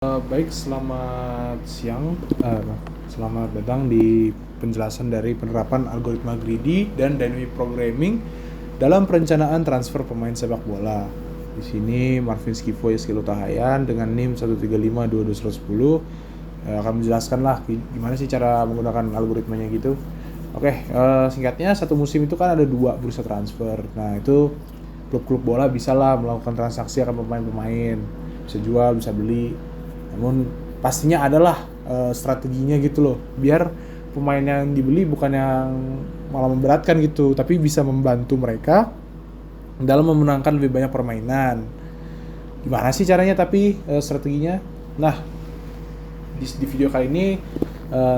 Baik, selamat siang. Selamat datang di penjelasan dari penerapan algoritma greedy dan dynamic programming dalam perencanaan transfer pemain sepak bola. Di sini Marvin Skivo Yeskilo Tahayan dengan NIM 1352210 akan menjelaskan lah gimana sih cara menggunakan algoritmanya gitu. Oke, singkatnya satu musim itu kan ada 2 bursa transfer. Nah, itu klub-klub bola bisa lah melakukan transaksi akan pemain-pemain, bisa jual, bisa beli. Namun pastinya adalah strateginya gitu loh, biar pemain yang dibeli bukan yang malah memberatkan gitu, tapi bisa membantu mereka dalam memenangkan lebih banyak permainan. Gimana sih caranya tapi strateginya? Nah, di video kali ini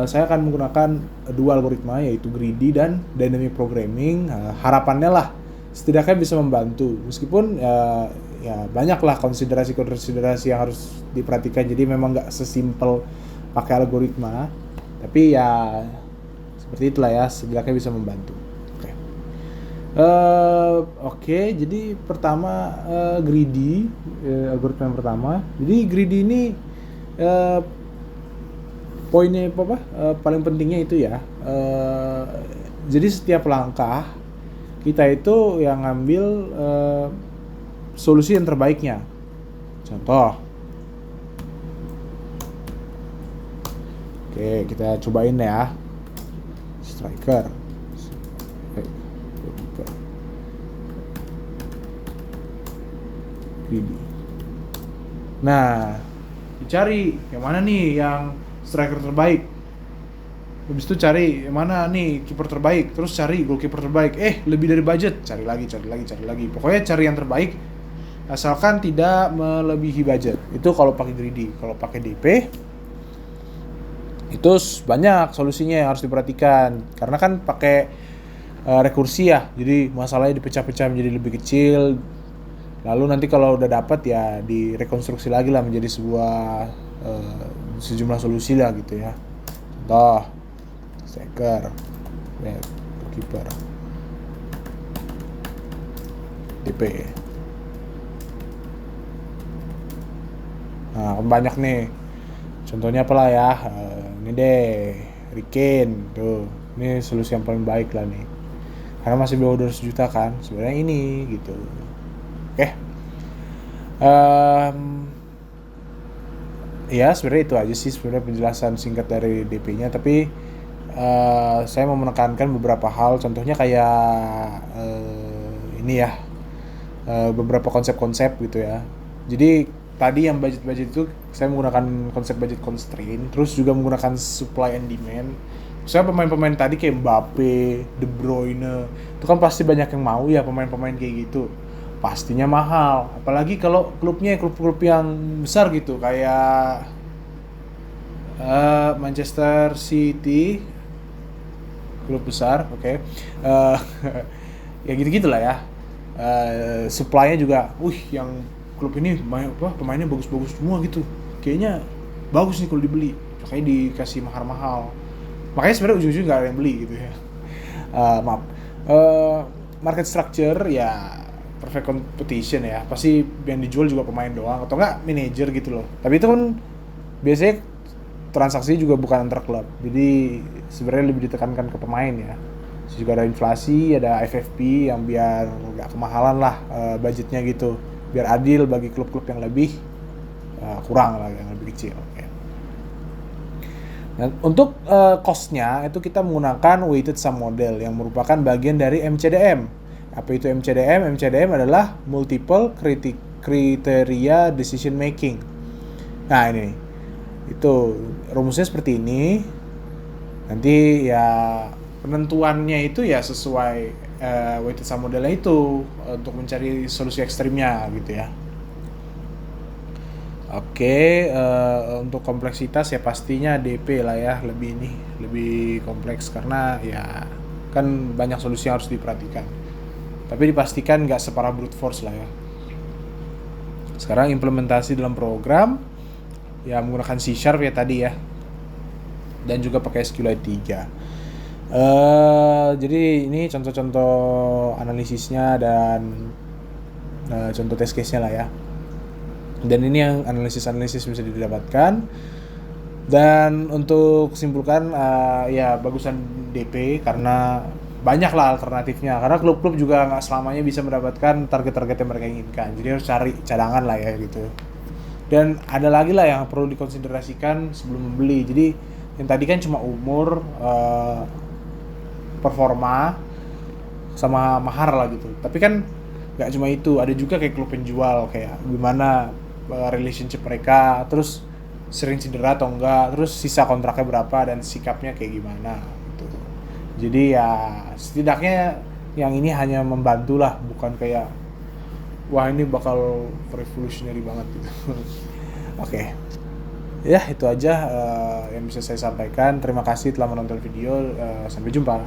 saya akan menggunakan dua algoritma, yaitu greedy dan dynamic programming. Harapannya lah setidaknya bisa membantu, meskipun ya banyaklah konsiderasi yang harus diperhatikan, jadi memang nggak sesimpel pakai algoritma, tapi ya seperti itulah ya, setidaknya bisa membantu. Oke, jadi pertama greedy, algoritma yang pertama. Jadi greedy ini poinnya apa? Paling pentingnya itu ya. Jadi setiap langkah kita itu yang ngambil solusi yang terbaiknya. Contoh, oke, kita cobain ya. Striker. Nah, dicari yang mana nih yang striker terbaik. Habis itu cari yang mana nih kiper terbaik, terus cari goalkeeper terbaik. Lebih dari budget, cari lagi. Pokoknya cari yang terbaik asalkan tidak melebihi budget. Itu kalau pakai greedy. Kalau pakai DP itu banyak solusinya yang harus diperhatikan, karena kan pakai rekursi ya, jadi masalahnya dipecah-pecah menjadi lebih kecil, lalu nanti kalau udah dapat ya direkonstruksi lagi lah menjadi sejumlah solusi lah gitu ya. Contoh, striker, goalkeeper, DP. Nah, banyak nih. Contohnya apalah ya? Ini deh, Riken tuh. Ini solusi yang paling baik lah nih. Karena masih bawah 200 juta kan. Sebenarnya ini gitu. Oke. Ya sebenarnya itu aja sih sebenarnya penjelasan singkat dari DP-nya, tapi saya mau menekankan beberapa hal. Contohnya kayak ini ya, beberapa konsep-konsep gitu ya. Jadi tadi yang budget itu saya menggunakan konsep budget constraint, terus juga menggunakan supply and demand. Saya pemain-pemain tadi kayak Mbappe, De Bruyne, itu kan pasti banyak yang mau ya pemain-pemain kayak gitu. Pastinya mahal, apalagi kalau klubnya klub-klub yang besar gitu kayak Manchester City, klub besar, oke. Ya gitu-gitulah ya. Supply-nya juga, yang klub ini pemainnya bagus-bagus semua gitu. Kayaknya bagus nih kalau dibeli, makanya dikasih mahal-mahal. Makanya sebenarnya ujung-ujung nggak ada yang beli gitu ya. Maaf. Market structure ya perfect competition ya. Pasti yang dijual juga pemain doang atau enggak manajer gitu loh. Tapi itu kan biasanya transaksi juga bukan antar klub. Jadi sebenarnya lebih ditekankan ke pemain ya. Terus juga ada inflasi, ada FFP yang biar nggak kemahalan lah budgetnya gitu. Biar adil bagi klub-klub yang lebih kurang lah, yang lebih kecil. Okay. Dan untuk cost-nya itu kita menggunakan weighted sum model yang merupakan bagian dari MCDM. Apa itu MCDM? MCDM adalah multiple criteria decision making. Nah ini, itu rumusnya seperti ini. Nanti ya penentuannya itu ya sesuai weighted sum modelnya itu untuk mencari solusi ekstrimnya gitu ya. Oke, untuk kompleksitas ya pastinya DP lah ya, lebih kompleks karena ya kan banyak solusi yang harus diperhatikan. Tapi dipastikan nggak separah brute force lah ya. Sekarang implementasi dalam program ya menggunakan C# ya tadi ya, dan juga pakai SQLite 3. Jadi ini contoh-contoh analisisnya dan contoh test case-nya lah ya. Dan ini yang analisis bisa didapatkan. Dan untuk simpulkan ya bagusan DP karena banyak lah alternatifnya, karena klub-klub juga nggak selamanya bisa mendapatkan target-target yang mereka inginkan, jadi harus cari cadangan lah ya gitu. Dan ada lagi lah yang perlu dikonsiderasikan sebelum membeli. Jadi yang tadi kan cuma umur, performa, sama mahar lah gitu. Tapi kan nggak cuma itu, ada juga kayak klub penjual, kayak gimana relationship mereka, terus sering cedera atau enggak, terus sisa kontraknya berapa, dan sikapnya kayak gimana gitu. Jadi ya setidaknya yang ini hanya membantu lah, bukan kayak wah ini bakal revolutionary banget gitu. Oke. Ya itu aja yang bisa saya sampaikan. Terima kasih telah menonton video. Sampai jumpa.